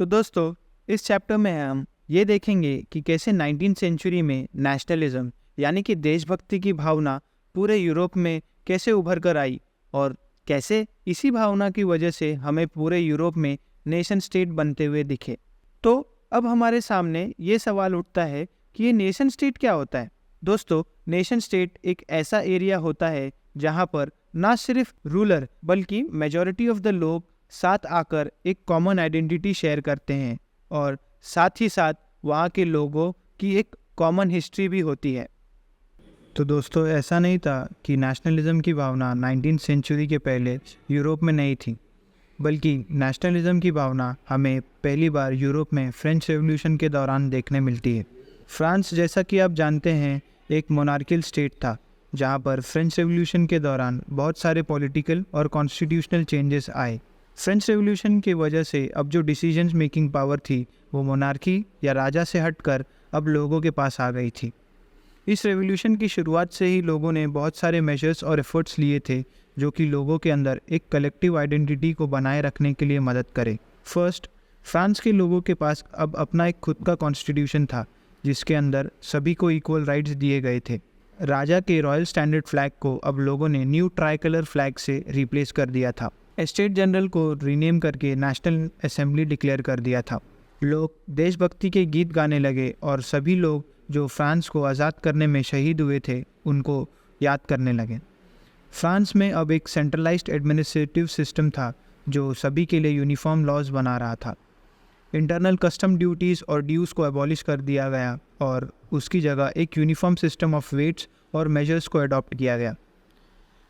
तो दोस्तों, इस चैप्टर में हम ये देखेंगे कि कैसे 19th सेंचुरी में नेशनलिज्म यानी कि देशभक्ति की भावना पूरे यूरोप में कैसे उभर कर आई और कैसे इसी भावना की वजह से हमें पूरे यूरोप में नेशन स्टेट बनते हुए दिखे। तो अब हमारे सामने ये सवाल उठता है कि ये नेशन स्टेट क्या होता है। दोस्तों, नेशन स्टेट एक ऐसा एरिया होता है जहाँ पर ना सिर्फ रूलर बल्कि मेजॉरिटी ऑफ द लोग साथ आकर एक कॉमन आइडेंटिटी शेयर करते हैं और साथ ही साथ वहाँ के लोगों की एक कॉमन हिस्ट्री भी होती है। तो दोस्तों, ऐसा नहीं था कि नेशनलिज्म की भावना 19th सेंचुरी के पहले यूरोप में नहीं थी, बल्कि नेशनलिज्म की भावना हमें पहली बार यूरोप में फ्रेंच रेवोल्यूशन के दौरान देखने मिलती है। फ्रांस, जैसा कि आप जानते हैं, एक मोनार्कियल स्टेट था जहाँ पर फ्रेंच रेवोल्यूशन के दौरान बहुत सारे पॉलिटिकल और कॉन्स्टिट्यूशनल चेंजेस आए। फ्रेंच रेवोल्यूशन की वजह से अब जो डिसीजन मेकिंग पावर थी वो मोनार्की या राजा से हटकर अब लोगों के पास आ गई थी। इस रेवोल्यूशन की शुरुआत से ही लोगों ने बहुत सारे मेजर्स और एफर्ट्स लिए थे जो कि लोगों के अंदर एक कलेक्टिव आइडेंटिटी को बनाए रखने के लिए मदद करे। फर्स्ट, फ्रांस के लोगों के पास अब अपना एक खुद का कॉन्स्टिट्यूशन था जिसके अंदर सभी को इक्वल राइट्स दिए गए थे। राजा के रॉयल स्टैंडर्ड फ्लैग को अब लोगों ने न्यू ट्राई कलर फ्लैग से रिप्लेस कर दिया था। स्टेट जनरल को रीनेम करके नेशनल असेंबली डिक्लेयर कर दिया था। लोग देशभक्ति के गीत गाने लगे और सभी लोग जो फ्रांस को आज़ाद करने में शहीद हुए थे उनको याद करने लगे। फ्रांस में अब एक सेंट्रलाइज्ड एडमिनिस्ट्रेटिव सिस्टम था जो सभी के लिए यूनिफॉर्म लॉज बना रहा था। इंटरनल कस्टम ड्यूटीज़ और ड्यूज़ को एबॉलिश कर दिया गया और उसकी जगह एक यूनिफॉर्म सिस्टम ऑफ वेट्स और मेजर्स को अडॉप्ट किया गया।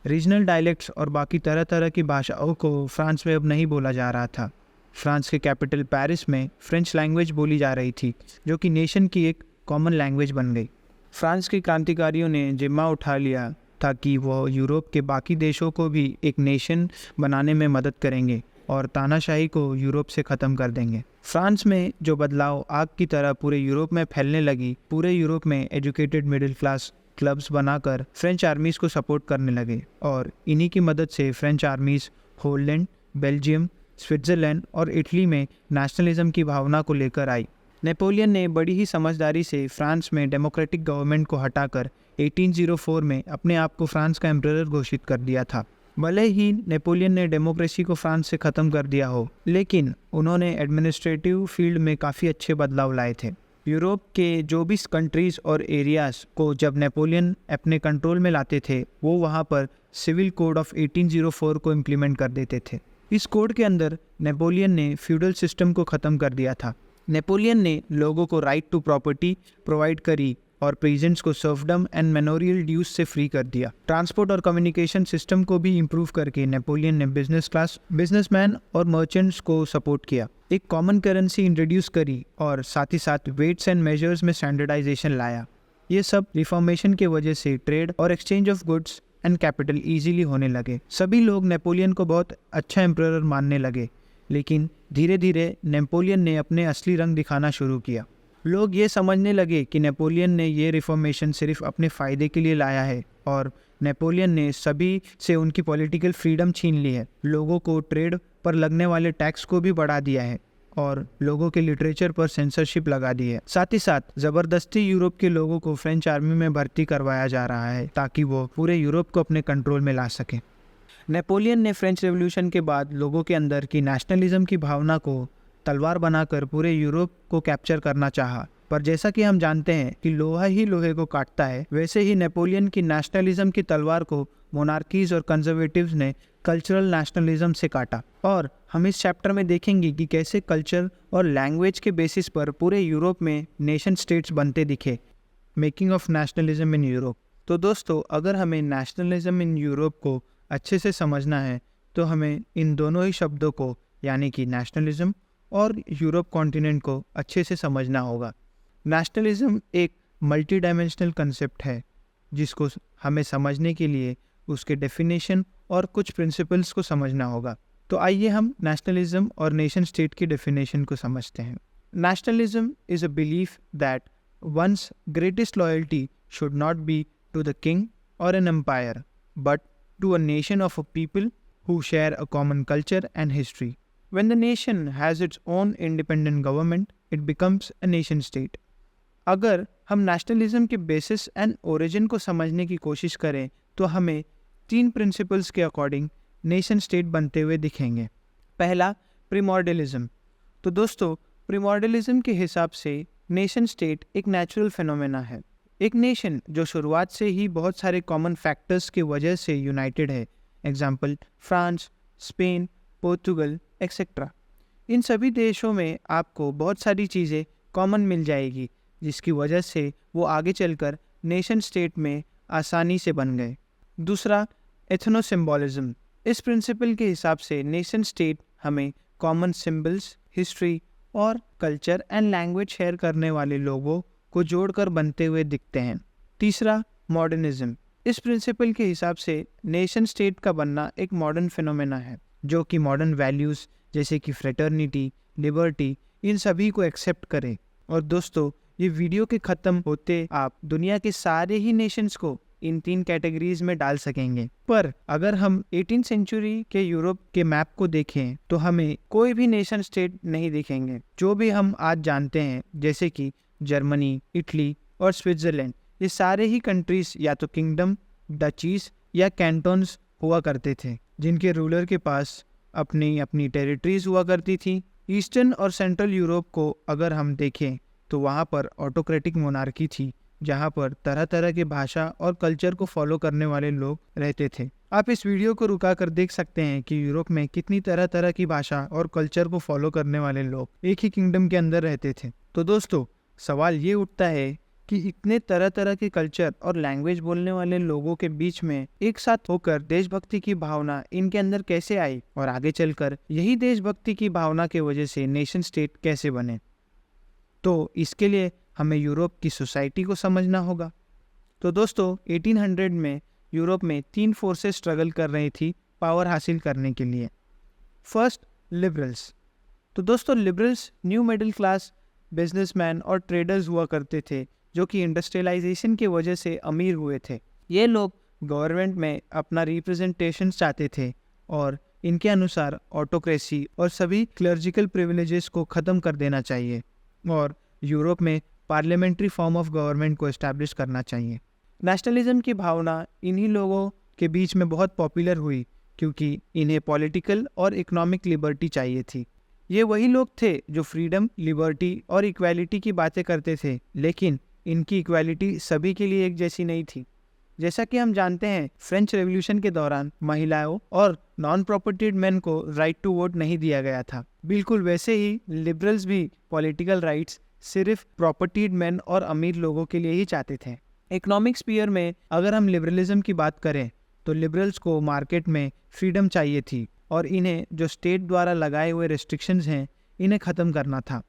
रीजनल डायलेक्ट्स और बाकी तरह तरह की भाषाओं को फ्रांस में अब नहीं बोला जा रहा था। फ्रांस के कैपिटल पेरिस में फ्रेंच लैंग्वेज बोली जा रही थी जो कि नेशन की एक कॉमन लैंग्वेज बन गई। फ्रांस के क्रांतिकारियों ने जिम्मा उठा लिया था कि वो यूरोप के बाकी देशों को भी एक नेशन बनाने में मदद करेंगे और तानाशाही को यूरोप से ख़त्म कर देंगे। फ्रांस में जो बदलाव आग की तरह पूरे यूरोप में फैलने लगी, पूरे यूरोप में एजुकेटेड मिडिल क्लास क्लब्स बनाकर फ्रेंच आर्मीज़ को सपोर्ट करने लगे और इन्हीं की मदद से French armies Holland, Belgium, Switzerland और इटली में नेशनलिज्म की भावना को लेकर आई। नेपोलियन ने बड़ी ही समझदारी से फ्रांस में डेमोक्रेटिक गवर्नमेंट को हटाकर 1804 में अपने आप को फ्रांस का एम्परर घोषित कर दिया था। भले ही नेपोलियन ने डेमोक्रेसी को फ्रांस से ख़त्म कर दिया हो, लेकिन उन्होंने एडमिनिस्ट्रेटिव फील्ड में काफ़ी अच्छे बदलाव लाए थे। यूरोप के जो भी कंट्रीज़ और एरियाज़ को जब नेपोलियन अपने कंट्रोल में लाते थे वो वहाँ पर सिविल कोड ऑफ 1804 को इम्प्लीमेंट कर देते थे। इस कोड के अंदर नेपोलियन ने फ्यूडल सिस्टम को ख़त्म कर दिया था। नेपोलियन ने लोगों को राइट टू प्रॉपर्टी प्रोवाइड करी और प्रेजेंट्स को सर्फडम एंड मैनोरियल ड्यूज से फ्री कर दिया। ट्रांसपोर्ट और कम्युनिकेशन सिस्टम को भी इम्प्रूव करके नेपोलियन ने बिजनेस क्लास, बिजनेसमैन और मर्चेंट्स को सपोर्ट किया। एक कॉमन करेंसी इंट्रोड्यूस करी और साथ ही साथ वेट्स एंड मेजर्स में स्टैंडर्डाइजेशन लाया। ये सब रिफॉर्मेशन के वजह से ट्रेड और exchange of goods and capital easily होने लगे। सभी लोग नेपोलियन को बहुत अच्छा एम्परर मानने लगे, लेकिन धीरे धीरे नेपोलियन ने अपने असली रंग दिखाना शुरू किया। लोग ये समझने लगे कि नेपोलियन ने ये रिफॉर्मेशन सिर्फ अपने फ़ायदे के लिए लाया है और नेपोलियन ने सभी से उनकी पॉलिटिकल फ्रीडम छीन ली है। लोगों को ट्रेड पर लगने वाले टैक्स को भी बढ़ा दिया है और लोगों के लिटरेचर पर सेंसरशिप लगा दी है। साथ ही साथ ज़बरदस्ती यूरोप के लोगों को फ्रेंच आर्मी में भर्ती करवाया जा रहा है ताकि वो पूरे यूरोप को अपने कंट्रोल में ला सकें। नेपोलियन ने फ्रेंच रेवोल्यूशन के बाद लोगों के अंदर की नेशनलिज्म की भावना को तलवार बनाकर पूरे यूरोप को कैप्चर करना चाहा, पर जैसा कि हम जानते हैं कि लोहा ही लोहे को काटता है, वैसे ही नेपोलियन की नेशनलिज्म की तलवार को मोनार्कीज और कंजर्वेटिव्स ने कल्चरल नेशनलिज्म से काटा। और हम इस चैप्टर में देखेंगे कि कैसे कल्चर और लैंग्वेज के बेसिस पर पूरे यूरोप में नेशन स्टेट्स बनते दिखे। Making of nationalism in Europe. तो दोस्तों, अगर हमें नेशनलिज्म इन यूरोप को अच्छे से समझना है तो हमें इन दोनों ही शब्दों को यानी कि नेशनलिज्म और यूरोप कॉन्टिनेंट को अच्छे से समझना होगा। नेशनलिज्म एक मल्टी डायमेंशनल कंसेप्ट है जिसको हमें समझने के लिए उसके डेफिनेशन और कुछ प्रिंसिपल्स को समझना होगा। तो आइए हम नेशनलिज्म और नेशन स्टेट की डेफिनेशन को समझते हैं। Nationalism is a belief that once greatest loyalty should not be to the king और an empire but to a nation of a people who share a common culture and history. When the nation has its own independent government, it becomes a nation state. अगर हम nationalism के basis and origin को समझने की कोशिश करें तो हमें 3 प्रिंसिपल्स के अकॉर्डिंग नेशन स्टेट बनते हुए दिखेंगे। पहला, प्रिमॉर्डियलिज्म। तो दोस्तों, प्रिमॉर्डियलिज्म के हिसाब से नेशन स्टेट एक नेचुरल फिनोमेना है। एक नेशन जो शुरुआत से ही बहुत सारे कॉमन फैक्टर्स की वजह से यूनाइटेड है, example France, Spain, Portugal etcetera. इन सभी देशों में आपको बहुत सारी चीज़ें कॉमन मिल जाएगी जिसकी वजह से वो आगे चलकर नेशन स्टेट में आसानी से बन गए। दूसरा, एथनो सिम्बोलिज्म। इस प्रिंसिपल के हिसाब से नेशन स्टेट हमें कॉमन सिंबल्स, हिस्ट्री और कल्चर एंड लैंग्वेज शेयर करने वाले लोगों को जोड़कर बनते हुए दिखते हैं। तीसरा, मॉडर्निज्म। इस प्रिंसिपल के हिसाब से नेशन स्टेट का बनना एक मॉडर्न फिनोमेना है जो कि मॉडर्न वैल्यूज़ जैसे कि फ्रेटर्निटी, लिबर्टी, इन सभी को एक्सेप्ट करे। और दोस्तों, ये वीडियो के ख़त्म होते आप दुनिया के सारे ही नेशंस को इन 3 कैटेगरीज में डाल सकेंगे। पर अगर हम 18th सेंचुरी के यूरोप के मैप को देखें तो हमें कोई भी नेशन स्टेट नहीं दिखेंगे। जो भी हम आज जानते हैं जैसे कि जर्मनी, इटली और स्विट्ज़रलैंड, ये सारे ही कंट्रीज या तो किंगडम, डचीज या कैंटोन्स हुआ करते थे जिनके रूलर के पास अपनी अपनी टेरिटरीज हुआ करती थी। ईस्टर्न और सेंट्रल यूरोप को अगर हम देखें तो वहाँ पर ऑटोक्रेटिक मोनार्की थी जहाँ पर तरह तरह के भाषा और कल्चर को फॉलो करने वाले लोग रहते थे। आप इस वीडियो को रुका कर देख सकते हैं कि यूरोप में कितनी तरह तरह की भाषा और कल्चर को फॉलो करने वाले लोग एक ही किंगडम के अंदर रहते थे। तो दोस्तों, सवाल ये उठता है कि इतने तरह तरह के कल्चर और लैंग्वेज बोलने वाले लोगों के बीच में एक साथ होकर देशभक्ति की भावना इनके अंदर कैसे आई और आगे चलकर यही देशभक्ति की भावना की वजह से नेशन स्टेट कैसे बने। तो इसके लिए हमें यूरोप की सोसाइटी को समझना होगा। तो दोस्तों, 1800 में यूरोप में 3 फोर्सेस स्ट्रगल कर रही थी पावर हासिल करने के लिए। First, liberals. तो दोस्तों, liberals new middle class businessman और ट्रेडर्स हुआ करते थे जो कि इंडस्ट्रियलाइजेशन की वजह से अमीर हुए थे। ये लोग गवर्नमेंट में अपना रिप्रेजेंटेशन चाहते थे और इनके अनुसार ऑटोक्रेसी और सभी क्लर्जिकल प्रिविलेजेस को ख़त्म कर देना चाहिए और यूरोप में पार्लियामेंट्री फॉर्म ऑफ गवर्नमेंट को एस्टैब्लिश करना चाहिए। नेशनलिज्म की भावना इन्हीं लोगों के बीच में बहुत पॉपुलर हुई क्योंकि इन्हें पॉलिटिकल और इकोनॉमिक लिबर्टी चाहिए थी। ये वही लोग थे जो फ्रीडम, लिबर्टी और इक्वालिटी की बातें करते थे, लेकिन इनकी इक्वालिटी सभी के लिए एक जैसी नहीं थी। जैसा कि हम जानते हैं, फ्रेंच रेवोल्यूशन के दौरान महिलाओं और नॉन प्रॉपर्टीड मैन को राइट टू वोट नहीं दिया गया था। बिल्कुल वैसे ही लिबरल्स भी पॉलिटिकल राइट्स सिर्फ प्रॉपर्टीड मैन और अमीर लोगों के लिए ही चाहते थे। इकोनॉमिक स्फीयर में अगर हम लिबरलिज्म की बात करें तो लिबरल्स को मार्केट में फ्रीडम चाहिए थी और इन्हें जो स्टेट द्वारा लगाए हुए रेस्ट्रिक्शंस हैं इन्हें ख़त्म करना था।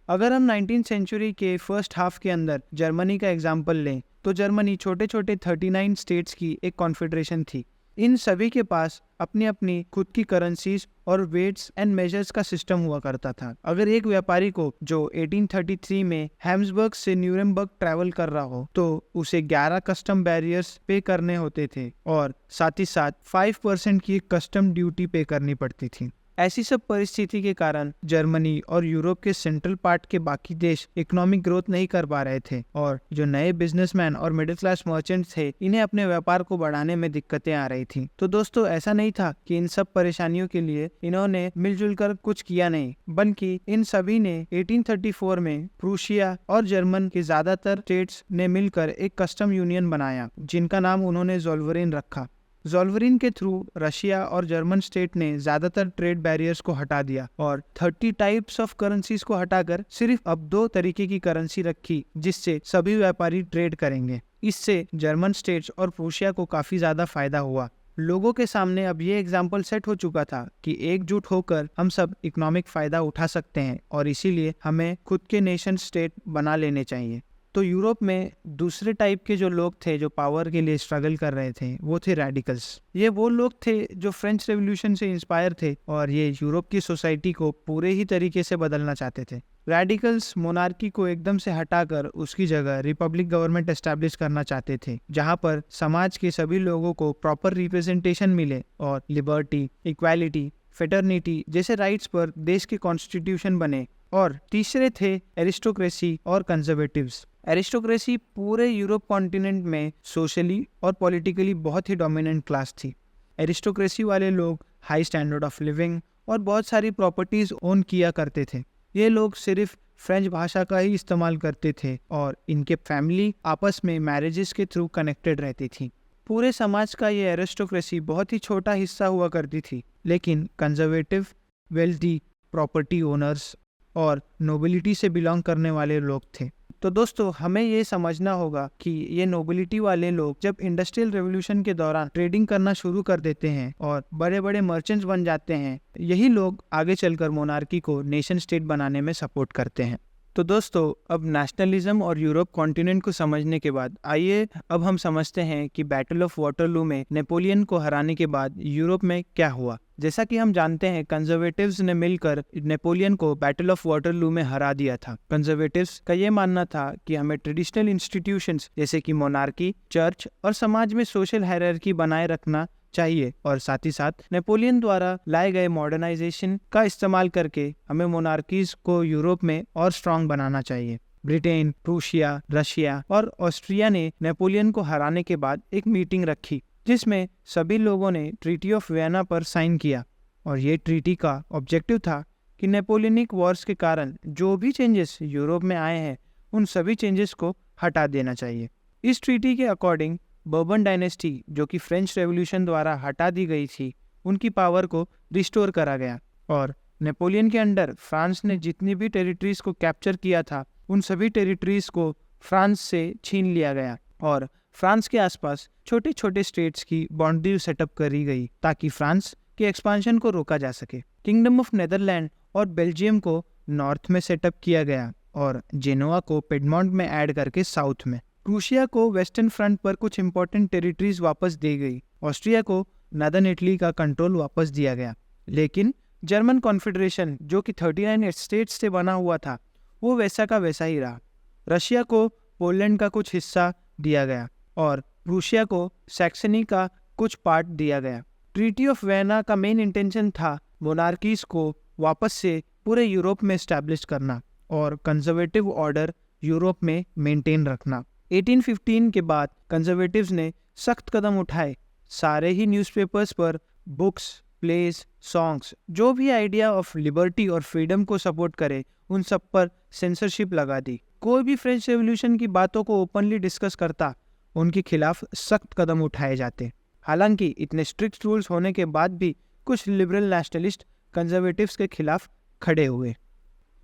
अगर हम 19th सेंचुरी के फर्स्ट हाफ के अंदर जर्मनी का एग्जाम्पल लें तो जर्मनी छोटे छोटे 39 स्टेट्स की एक कॉन्फेडरेशन थी। इन सभी के पास अपनी अपनी खुद की करेंसीज और वेट्स एंड मेजर्स का सिस्टम हुआ करता था। अगर एक व्यापारी को जो 1833 में हैम्सबर्ग से न्यूरेमबर्ग ट्रैवल कर रहा हो तो उसे 11 कस्टम बैरियर्स पे करने होते थे और साथ ही साथ 5% की कस्टम ड्यूटी पे करनी पड़ती थी। ऐसी सब परिस्थिति के कारण जर्मनी और यूरोप के सेंट्रल पार्ट के बाकी देश इकोनॉमिक ग्रोथ नहीं कर पा रहे थे और जो नए बिजनेसमैन और मिडिल क्लास मर्चेंट्स थे इन्हें अपने व्यापार को बढ़ाने में दिक्कतें आ रही थी। तो दोस्तों, ऐसा नहीं था कि इन सब परेशानियों के लिए इन्होंने मिलजुल कर कुछ किया नहीं, बल्कि इन सभी ने 1834 में प्रूशिया और जर्मन के ज्यादातर स्टेट्स ने मिलकर एक कस्टम यूनियन बनाया जिनका नाम उन्होंने ज़ोल्वेरिन रखा। ज़ोल्वेरिन के थ्रू रशिया और जर्मन स्टेट ने ज्यादातर ट्रेड बैरियर्स को हटा दिया और 30 टाइप्स ऑफ करेंसीज को हटाकर सिर्फ अब 2 तरीके की करेंसी रखी जिससे सभी व्यापारी ट्रेड करेंगे। इससे जर्मन स्टेट्स और प्रूशिया को काफी ज्यादा फायदा हुआ। लोगों के सामने अब ये एग्जाम्पल सेट हो चुका था कि एकजुट होकर हम सब इकोनॉमिक फायदा उठा सकते हैं और इसीलिए हमें खुद के नेशन स्टेट बना लेने चाहिए। तो यूरोप में दूसरे टाइप के जो लोग थे जो पावर के लिए स्ट्रगल कर रहे थे वो थे रेडिकल्स। ये वो लोग थे जो फ्रेंच रेवोल्यूशन से इंस्पायर थे और ये यूरोप की सोसाइटी को पूरे ही तरीके से बदलना चाहते थे। रेडिकल्स मोनार्की को एकदम से हटाकर उसकी जगह रिपब्लिक गवर्नमेंट एस्टैब्लिश करना चाहते थे जहां पर समाज के सभी लोगों को प्रॉपर रिप्रेजेंटेशन मिले और लिबर्टी, इक्वालिटी, फेटर्निटी जैसे राइट्स पर देश के कॉन्स्टिट्यूशन बने। और तीसरे थे एरिस्टोक्रेसी और कंजर्वेटिव्स। एरिस्टोक्रेसी पूरे यूरोप कॉन्टिनेंट में सोशली और पॉलिटिकली बहुत ही डोमिनेंट क्लास थी। एरिस्टोक्रेसी वाले लोग हाई स्टैंडर्ड ऑफ लिविंग और बहुत सारी प्रॉपर्टीज ओन किया करते थे। ये लोग सिर्फ फ्रेंच भाषा का ही इस्तेमाल करते थे और इनके फैमिली आपस में मैरिजेस के थ्रू कनेक्टेड रहती थी। पूरे समाज का ये एरिस्टोक्रेसी बहुत ही छोटा हिस्सा हुआ करती थी, लेकिन कंजर्वेटिव वेल्दी प्रॉपर्टी ओनर्स और नोबिलिटी से बिलोंग करने वाले लोग थे। तो दोस्तों, हमें ये समझना होगा कि ये नोबिलिटी वाले लोग जब इंडस्ट्रियल रेवोल्यूशन के दौरान ट्रेडिंग करना शुरू कर देते हैं और बड़े बड़े मर्चेंट्स बन जाते हैं, यही लोग आगे चलकर मोनार्की को नेशन स्टेट बनाने में सपोर्ट करते हैं। तो दोस्तों, अब नेशनलिज्म और यूरोप कॉन्टिनेंट को समझने के बाद आइए अब हम समझते हैं कि बैटल ऑफ वाटरलू में नेपोलियन को हराने के बाद यूरोप में क्या हुआ। जैसा कि हम जानते हैं, कंजर्वेटिव्स ने मिलकर नेपोलियन को बैटल ऑफ वाटरलू में हरा दिया था। कंजर्वेटिव्स का ये मानना था कि हमें ट्रेडिशनल इंस्टीट्यूशंस जैसे कि मोनार्की, चर्च और समाज में सोशल हायरार्की बनाए रखना चाहिए, और साथ ही साथ नेपोलियन द्वारा लाए गए मॉडर्नाइजेशन का इस्तेमाल करके हमें मोनार्कीज को यूरोप में और स्ट्रांग बनाना चाहिए। ब्रिटेन, प्रूशिया, रशिया और ऑस्ट्रिया ने नेपोलियन को हराने के बाद एक मीटिंग रखी, जिसमें सभी लोगों ने ट्रीटी ऑफ वियना पर साइन किया। और ये ट्रीटी का ऑब्जेक्टिव था कि नेपोलियनिक वॉर्स के कारण जो भी चेंजेस यूरोप में आए हैं, उन सभी चेंजेस को हटा देना चाहिए। इस ट्रीटी के अकॉर्डिंग बर्बन डायनेस्टी, जो कि फ्रेंच रेवोल्यूशन द्वारा हटा दी गई थी, उनकी पावर को रिस्टोर करा गया। और नेपोलियन के अंडर फ्रांस ने जितनी भी टेरिटरीज को कैप्चर किया था, उन सभी टेरिटरीज को फ्रांस से छीन लिया गया और फ्रांस के आसपास छोटे छोटे स्टेट्स की बाउंड्री सेटअप करी गई ताकि फ्रांस के एक्सपांशन को रोका जा सके। किंगडम ऑफ नेदरलैंड और बेल्जियम को नॉर्थ में सेटअप किया गया और जेनोआ को पिडमॉन्ट में ऐड करके साउथ में। प्रूशिया को वेस्टर्न फ्रंट पर कुछ इंपॉर्टेंट टेरिटरीज वापस दी गई। ऑस्ट्रिया को नॉर्दर्न इटली का कंट्रोल वापस दिया गया। लेकिन जर्मन कॉन्फेडरेशन, जो कि 39 स्टेट्स से बना हुआ था, वो वैसा का वैसा ही रहा। रशिया को पोलैंड का कुछ हिस्सा दिया गया और प्रूशिया को सैक्सनी का कुछ पार्ट दिया गया। ट्रीटी ऑफ वियना का मेन इंटेंशन था मोनार्कीज को वापस से पूरे यूरोप में एस्टैब्लिश करना और कंजर्वेटिव ऑर्डर यूरोप में मेंटेन रखना। 1815 के बाद कंजर्वेटिव्स ने सख्त कदम उठाए। सारे ही न्यूज़पेपर्स पर बुक्स, प्लेस, सॉन्ग्स, जो भी आइडिया ऑफ लिबर्टी और फ्रीडम को सपोर्ट करे, उन सब पर सेंसरशिप लगा दी। कोई भी फ्रेंच रेवोल्यूशन की बातों को ओपनली डिस्कस करता, उनके खिलाफ सख्त कदम उठाए जाते। हालांकि इतने स्ट्रिक्ट रूल्स होने के बाद भी कुछ लिबरल नेशनलिस्ट कंजर्वेटिव्स के खिलाफ खड़े हुए।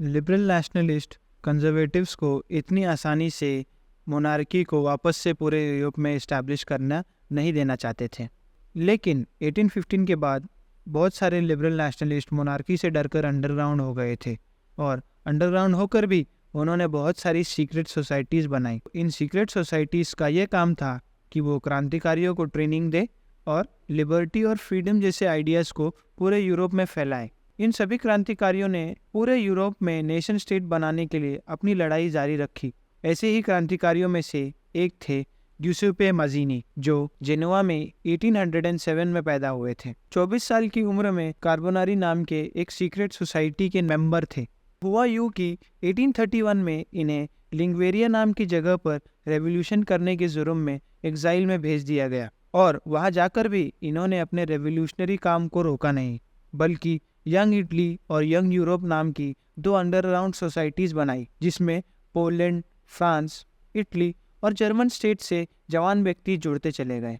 लिबरल नेशनलिस्ट कंजर्वेटिव्स को इतनी आसानी से मोनार्की को वापस से पूरे यूरोप में इस्टेब्लिश करना नहीं देना चाहते थे। लेकिन 1815 के बाद बहुत सारे लिबरल नेशनलिस्ट मोनार्की से डरकर अंडरग्राउंड हो गए थे और अंडरग्राउंड होकर भी उन्होंने बहुत सारी सीक्रेट सोसाइटीज़ बनाई। इन सीक्रेट सोसाइटीज़ का ये काम था कि वो क्रांतिकारियों को ट्रेनिंग दे और लिबर्टी और फ्रीडम जैसे आइडियाज़ को पूरे यूरोप में फैलाए। इन सभी क्रांतिकारियों ने पूरे यूरोप में नेशन स्टेट बनाने के लिए अपनी लड़ाई जारी रखी। ऐसे ही क्रांतिकारियों में से एक थे गिउसेppe मज़ीनी, जो जेनोआ में 1807 में पैदा हुए थे। 24 साल की उम्र में कार्बोनारी नाम के एक सीक्रेट सोसाइटी के मेंबर थे। हुआ यूं कि 1831 में इन्हें लिंग्वेरिया नाम की जगह पर रेवोल्यूशन करने के जुर्म में एग्जाइल में भेज दिया गया और वहां जाकर भी इन्होंने अपने रेवोल्यूशनरी काम को रोका नहीं, बल्कि यंग इटली और यंग यूरोप नाम की 2 अंडरग्राउंड सोसाइटीज़ बनाई, जिसमें पोलैंड, फ्रांस, इटली और जर्मन स्टेट से जवान व्यक्ति जुड़ते चले गए।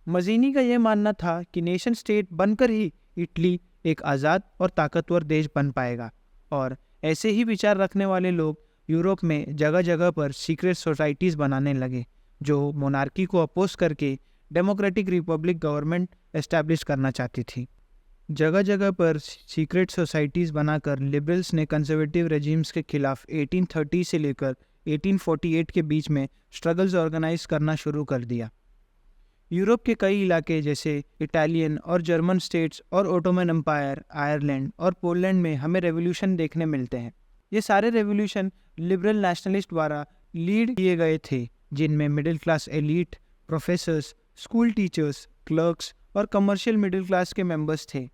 मज़ीनी का यह मानना था कि नेशन स्टेट बनकर ही इटली एक आज़ाद और ताकतवर देश बन पाएगा और ऐसे ही विचार रखने वाले लोग यूरोप में जगह जगह पर सीक्रेट सोसाइटीज़ बनाने लगे, जो मोनार्की को अपोज करके डेमोक्रेटिक रिपब्लिक गवर्नमेंट एस्टैब्लिश करना चाहती थी। जगह जगह पर सीक्रेट सोसाइटीज़ बनाकर लिबरल्स ने कंजर्वेटिव रेजिम्स के खिलाफ 1830 से लेकर 1848 के बीच में स्ट्रगल्स ऑर्गेनाइज करना शुरू कर दिया। यूरोप के कई इलाके जैसे इटालियन और जर्मन स्टेट्स और ओटोमन एम्पायर, आयरलैंड और पोलैंड में हमें रेवोल्यूशन देखने मिलते हैं। ये सारे रेवोल्यूशन लिबरल नेशनलिस्ट द्वारा लीड किए गए थे, जिनमें middle class elite, professors, school teachers, clerks और कमर्शियल मिडिल क्लास के मेंबर्स थे।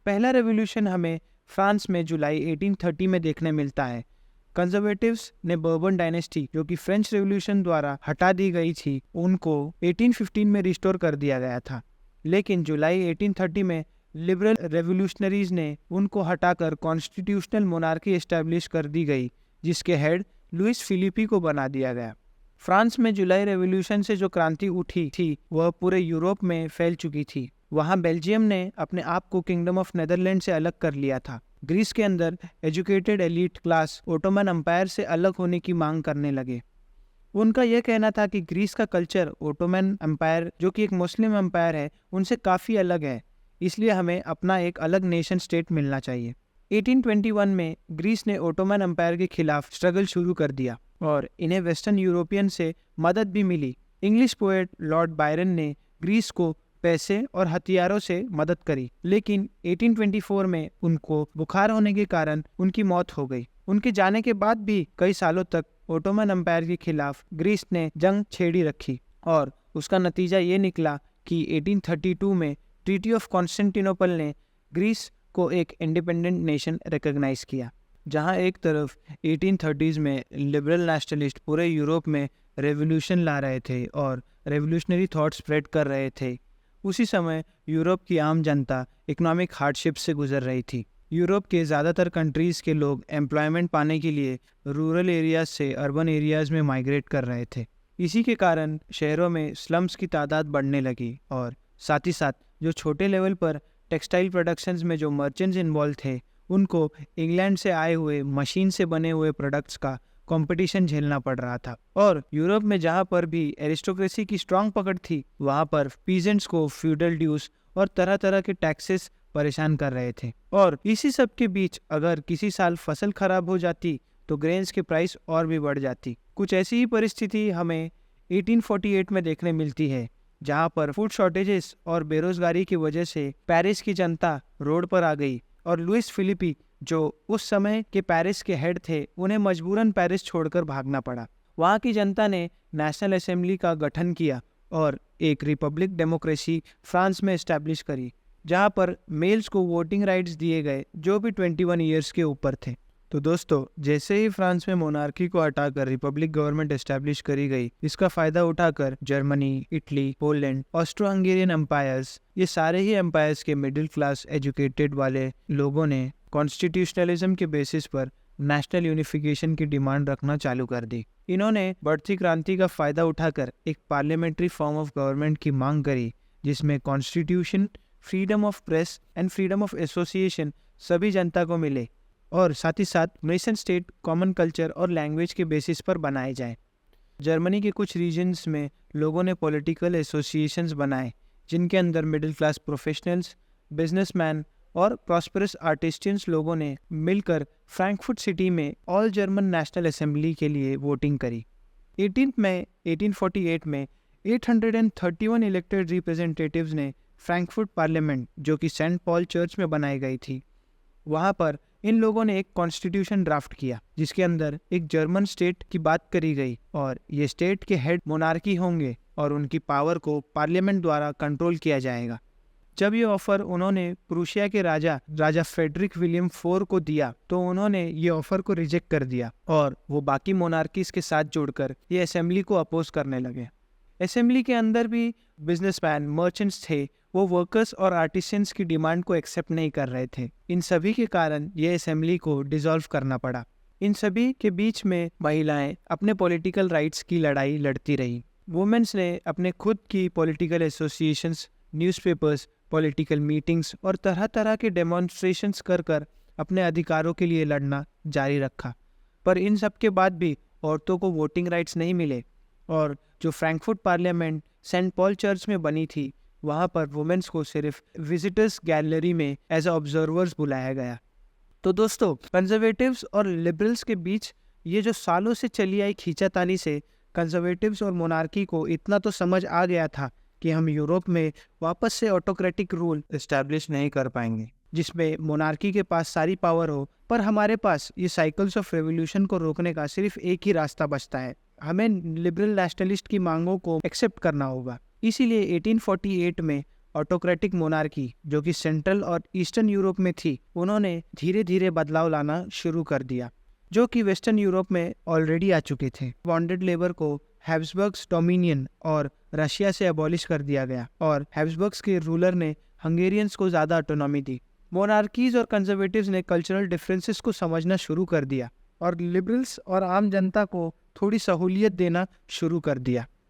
पहला रेवोल्यूशन हमें फ्रांस में जुलाई 1830 में देखने मिलता है। कंजर्वेटिव्स ने बर्बन डायनेस्टी, जो कि फ्रेंच रेवोल्यूशन द्वारा हटा दी गई थी, उनको 1815 में रिस्टोर कर दिया गया था। लेकिन जुलाई 1830 में लिबरल रेवोल्यूशनरीज ने उनको हटाकर कॉन्स्टिट्यूशनल मोनार्की एस्टैब्लिश कर दी गई, जिसके हेड लुइस फिलिपी को बना दिया गया। फ्रांस में जुलाई रेवोल्यूशन से जो क्रांति उठी थी वह पूरे यूरोप में फैल चुकी थी। वहाँ बेल्जियम ने अपने आप को किंगडम ऑफ नेदरलैंड से अलग कर लिया था। ग्रीस के अंदर educated elite class Ottoman empire से अलग होने की मांग करने लगे। उनका यह कहना था कि ग्रीस का कल्चर ओटोमन एम्पायर, जो कि एक मुस्लिम एम्पायर है, उनसे काफ़ी अलग है, इसलिए हमें अपना एक अलग नेशन स्टेट मिलना चाहिए। 1821 में ग्रीस ने ओटोमन एम्पायर के खिलाफ स्ट्रगल शुरू कर दिया और इन्हें वेस्टर्न यूरोपियन से मदद भी मिली। इंग्लिश पोएट लॉर्ड बायरन ने ग्रीस को पैसे और हथियारों से मदद करी, लेकिन 1824 में उनको बुखार होने के कारण उनकी मौत हो गई। उनके जाने के बाद भी कई सालों तक ओटोमन एम्पायर के खिलाफ ग्रीस ने जंग छेड़ी रखी और उसका नतीजा ये निकला कि 1832 में ट्रीटी ऑफ कॉन्स्टेंटिनोपल ने ग्रीस को एक इंडिपेंडेंट नेशन रिकॉग्नाइज किया। जहां एक तरफ 1830s में लिबरल नेशनलिस्ट पूरे यूरोप में रेवोल्यूशन ला रहे थे और रेवोल्यूशनरी थॉट स्प्रेड कर रहे थे, उसी समय यूरोप की आम जनता इकोनॉमिक हार्डशिप से गुजर रही थी। यूरोप के ज़्यादातर कंट्रीज़ के लोग एम्प्लॉयमेंट पाने के लिए रूरल एरियाज से अर्बन एरियाज में माइग्रेट कर रहे थे। इसी के कारण शहरों में स्लम्स की तादाद बढ़ने लगी और साथ ही साथ जो छोटे लेवल पर टेक्सटाइल प्रोडक्शंस में जो मर्चेंट्स इन्वॉल्व थे, उनको इंग्लैंड से आए हुए मशीन से बने हुए प्रोडक्ट्स का कंपटीशन झेलना पड़ रहा था। और यूरोप में जहाँ पर भी एरिस्टोक्रेसी की स्ट्रांग पकड़ थी, वहाँ पर पीजेंट्स को फ्यूडल ड्यूज और तरह तरह के टैक्सेस परेशान कर रहे थे। और इसी सब के बीच अगर किसी साल फसल खराब हो जाती तो ग्रेन्स के प्राइस और भी बढ़ जाती। कुछ ऐसी ही परिस्थिति हमें 1848 में देखने मिलती है, जहाँ पर फूड शॉर्टेजेस और बेरोजगारी की वजह से पेरिस की जनता रोड पर आ गई और लुइस फिलिपी, जो उस समय के पेरिस के हेड थे, उन्हें मजबूरन पेरिस छोड़कर भागना पड़ा। वहाँ की जनता ने नेशनल असेंबली का गठन किया और एक रिपब्लिक डेमोक्रेसी फ्रांस में एस्टैब्लिश करी, जहाँ पर मेल्स को वोटिंग राइट्स दिए गए जो भी 21 ईयर्स के ऊपर थे। तो दोस्तों, जैसे ही फ्रांस में मोनार्की को हटाकर रिपब्लिक गवर्नमेंट एस्टैब्लिश करी गई, इसका फायदा उठाकर Germany, Italy, Poland, Austro Hungarian empires, ये सारे ही एम्पायर्स के मिडिल क्लास एजुकेटेड वाले लोगों ने कॉन्स्टिट्यूशनलिज्म के बेसिस पर नेशनल यूनिफिकेशन की डिमांड रखना चालू कर दी। इन्होंने बढ़ती क्रांति का फायदा उठाकर एक पार्लियामेंट्री फॉर्म ऑफ गवर्नमेंट की मांग करी, जिसमें constitution, freedom of press and freedom of association सभी जनता को मिले और साथ ही साथ नेशन स्टेट कॉमन कल्चर और लैंग्वेज के बेसिस पर बनाए जाएं। जर्मनी के कुछ रीजन्स में लोगों ने पॉलिटिकल एसोसिएशंस बनाए, जिनके अंदर मिडिल क्लास प्रोफेशनल्स, बिजनेसमैन और प्रॉस्परस आर्टिस्टियंस लोगों ने मिलकर फ्रैंकफर्ट सिटी में ऑल जर्मन नेशनल असेंबली के लिए वोटिंग करी। 18 मई 1848 में 831 इलेक्टेड रिप्रेजेंटेटिव्स ने फ्रैंकफर्ट पार्लियामेंट, जो कि सेंट पॉल चर्च में बनाई गई थी, वहाँ पर इन लोगों ने एक कॉन्स्टिट्यूशन ड्राफ्ट किया, जिसके अंदर एक जर्मन स्टेट की बात करी गई और ये स्टेट के हेड मोनार्की होंगे और उनकी पावर को पार्लियामेंट द्वारा कंट्रोल किया जाएगा। जब ये ऑफर उन्होंने प्रूशिया के राजा फ्रेडरिक विलियम 4 को दिया, तो उन्होंने ये ऑफर को रिजेक्ट कर दिया और वो बाकी मोनार्कीज के साथ जुड़कर ये असेंबली को अपोज करने लगे। असेंबली के अंदर भी बिजनेसमैन, मर्चेंट्स थे, वो वर्कर्स और आर्टिसंस की डिमांड को एक्सेप्ट नहीं कर रहे थे। इन सभी के कारण ये असेंबली को डिसॉल्व करना पड़ा। इन सभी के बीच में महिलाएं अपने पॉलिटिकल राइट्स की लड़ाई लड़ती रही। वुमेन्स ने अपने खुद की political associations, newspapers, political meetings और तरह तरह के डेमोन्स्ट्रेशंस कर अपने अधिकारों के लिए लड़ना जारी रखा। पर इन सब के बाद भी औरतों को वोटिंग राइट्स नहीं मिले और जो Frankfurt Parliament Saint Paul Church में बनी थी, वहाँ पर वुमेन्स को सिर्फ विजिटर्स गैलरी में एज ऑब्जर्वर्स बुलाया गया। तो दोस्तों, कंजर्वेटिव्स और लिबरल्स के बीच ये जो सालों से चली आई खींचातानी से कंजर्वेटिव्स और मोनार्की को इतना तो समझ आ गया था कि हम यूरोप में वापस से ऑटोक्रेटिक रूल इस्टेब्लिश नहीं कर पाएंगे, जिसमें मोनार्की के पास सारी पावर हो, पर हमारे पास ये साइकिल्स ऑफ रेवोल्यूशन को रोकने का सिर्फ एक ही रास्ता बचता है। हमें लिबरल नेशनलिस्ट की मांगों को एक्सेप्ट करना होगा। इसीलिए 1848 में ऑटोक्रेटिक मोनार्की जो कि सेंट्रल और ईस्टर्न यूरोप में थी, उन्होंने धीरे धीरे बदलाव लाना शुरू कर दिया, जो कि वेस्टर्न यूरोप में ऑलरेडी आ चुके थे। बॉन्डेड लेबर को हैब्सबर्ग्स डोमिनियन और रशिया से अबॉलिश कर दिया गया और हैब्सबर्ग्स के रूलर ने हंगेरियंस को ज़्यादा ऑटोनॉमी दी। मोनार्कीज और कंजर्वेटिव्स ने कल्चरल डिफरेंसेस को समझना शुरू कर दिया और लिबरल्स और आम जनता को थोड़ी सहूलियत देना शुरू कर दिया।